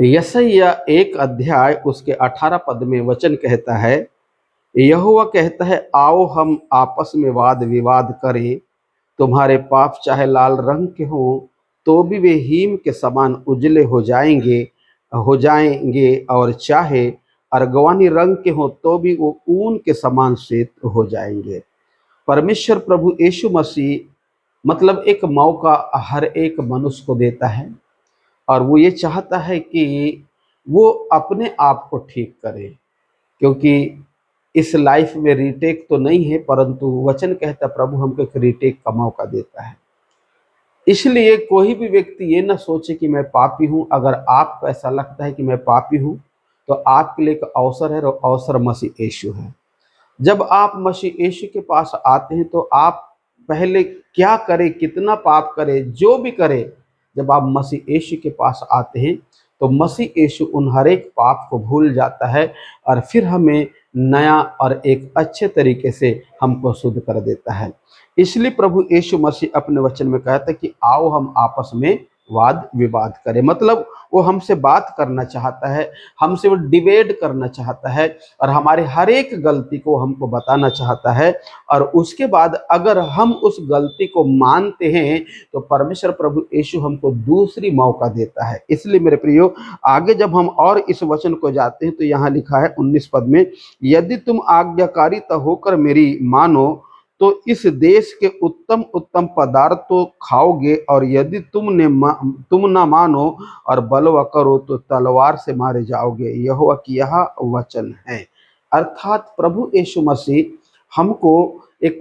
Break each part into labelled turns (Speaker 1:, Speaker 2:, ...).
Speaker 1: यशायाह 1 अध्याय उसके 18 पद में वचन कहता है, यहोवा कहता है, आओ हम आपस में वाद विवाद करें। तुम्हारे पाप चाहे लाल रंग के हों तो भी वे हीम के समान उजले हो जाएंगे और चाहे अर्गवानी रंग के हों तो भी वो ऊन के समान श्वेत हो जाएंगे। परमेश्वर प्रभु यीशु मसीह मतलब एक मौका हर एक मनुष्य को देता है और वो ये चाहता है कि वो अपने आप को ठीक करे, क्योंकि इस लाइफ में रीटेक तो नहीं है, परंतु वचन कहता प्रभु हमको एक रीटेक का मौका देता है। इसलिए कोई भी व्यक्ति ये ना सोचे कि मैं पापी हूँ। अगर आपको ऐसा लगता है कि मैं पापी हूँ तो आपके लिए एक अवसर है और अवसर मसीह यीशु है। जब आप मसीह यीशु के पास आते हैं तो आप पहले क्या करें, कितना पाप करें, जो भी करें, जब आप मसीह यीशु के पास आते हैं तो मसीह यीशु उन हर एक पाप को भूल जाता है और फिर हमें नया और एक अच्छे तरीके से हमको शुद्ध कर देता है। इसलिए प्रभु यीशु मसीह अपने वचन में कहता है कि आओ हम आपस में वाद विवाद करें। मतलब वो हमसे बात करना चाहता है, हमसे वो डिबेट करना चाहता है और हमारे हर एक गलती को हमको बताना चाहता है। और उसके बाद अगर हम उस गलती को मानते हैं तो परमेश्वर प्रभु यीशु हमको दूसरी मौका देता है। इसलिए मेरे प्रियो, आगे जब हम और इस वचन को जाते हैं तो यहाँ लिखा है 19 पद में, यदि तुम आज्ञाकारिता होकर मेरी मानो तो इस देश के उत्तम उत्तम पदार्थों खाओगे, और यदि तुम ना मानो और बलवा करो तो तलवार से मारे जाओगे। यहोवा की यह वचन है। अर्थात प्रभु यीशु मसीह हमको एक,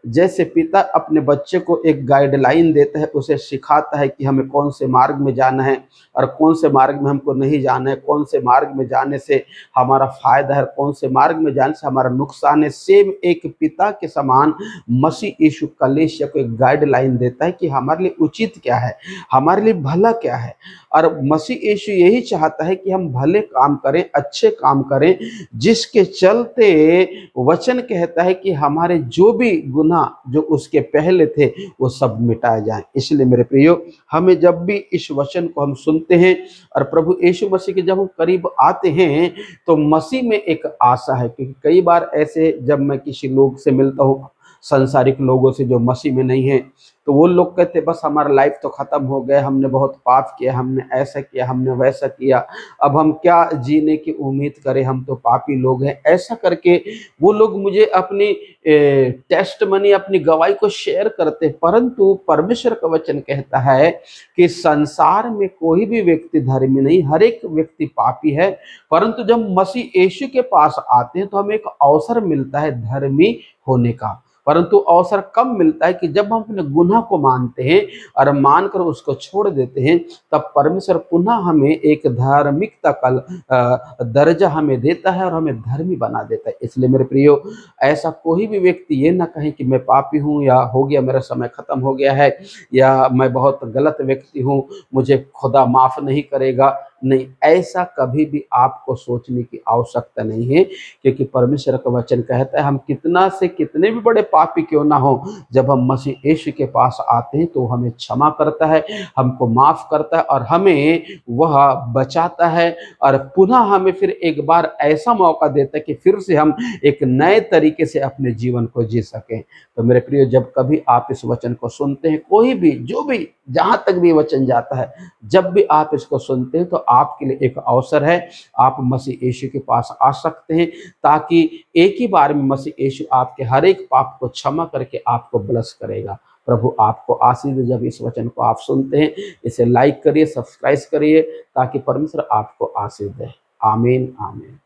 Speaker 1: जैसे पिता अपने बच्चे को एक गाइडलाइन देता है, उसे सिखाता है कि हमें कौन से मार्ग में जाना है और कौन से मार्ग में हमको नहीं जाना है, कौन से मार्ग में जाने से हमारा फायदा है, कौन से मार्ग में जाने से हमारा नुकसान है। सेम एक पिता के समान मसीह यीशु कलीसिया को एक गाइडलाइन देता है कि हमारे लिए उचित क्या है, हमारे लिए भला क्या है। और मसीह यीशु यही चाहता है कि हम भले काम करें, अच्छे काम करें, जिसके चलते वचन कहता है कि हमारे जो भी गुनाह जो उसके पहले थे वो सब मिटाए जाएं। इसलिए मेरे प्रियो, हमें जब भी इस वचन को हम सुनते हैं और प्रभु यीशु मसीह के जब हम करीब आते हैं तो मसीह में एक आशा है। क्योंकि कई बार ऐसे जब मैं किसी लोग से मिलता हूँ, संसारिक लोगों से जो मसीह में नहीं है, तो वो लोग कहते बस हमारा लाइफ तो खत्म हो गया, हमने बहुत पाप किया, हमने ऐसा किया, हमने वैसा किया, अब हम क्या जीने की उम्मीद करें, हम तो पापी लोग हैं। ऐसा करके वो लोग मुझे अपनी टेस्ट मनी, अपनी गवाही को शेयर करते हैं। परंतु परमेश्वर का वचन कहता है कि संसार में कोई भी व्यक्ति धर्मी नहीं, हर एक व्यक्ति पापी है। परंतु जब मसीह यीशु के पास आते हैं तो हमें एक अवसर मिलता है धर्मी होने का। परंतु अवसर कब मिलता है कि जब हम अपने गुनाह को मानते हैं और मानकर उसको छोड़ देते हैं, तब परमेश्वर पुनः हमें एक धार्मिकता का दर्जा हमें देता है और हमें धर्मी बना देता है। इसलिए मेरे प्रियो, ऐसा कोई भी व्यक्ति ये ना कहे कि मैं पापी हूँ, या हो गया, मेरा समय खत्म हो गया है, या मैं बहुत गलत व्यक्ति हूँ, मुझे खुदा माफ नहीं करेगा। नहीं, ऐसा कभी भी आपको सोचने की आवश्यकता नहीं है, क्योंकि परमेश्वर का वचन कहता है हम कितना से कितने भी बड़े पापी क्यों ना हो, जब हम मसीह यीशु के पास आते हैं तो हमें क्षमा करता है, हमको माफ करता है और हमें वह बचाता है और पुनः हमें फिर एक बार ऐसा मौका देता है कि फिर से हम एक नए तरीके से अपने जीवन को जी सकें। तो मेरे प्रिय, जब कभी आप इस वचन को सुनते हैं, कोई भी, जो भी, जहां तक भी वचन जाता है, जब भी आप इसको सुनते हैं तो आपके लिए एक अवसर है, आप मसीह यीशु के पास आ सकते हैं, ताकि एक ही बार में मसीह यीशु आपके हर एक पाप को क्षमा करके आपको ब्लेस करेगा। प्रभु आपको आशीष दे। जब इस वचन को आप सुनते हैं, इसे लाइक करिए, सब्सक्राइब करिए, ताकि परमेश्वर आपको आशीष दे। आमीन, आमीन।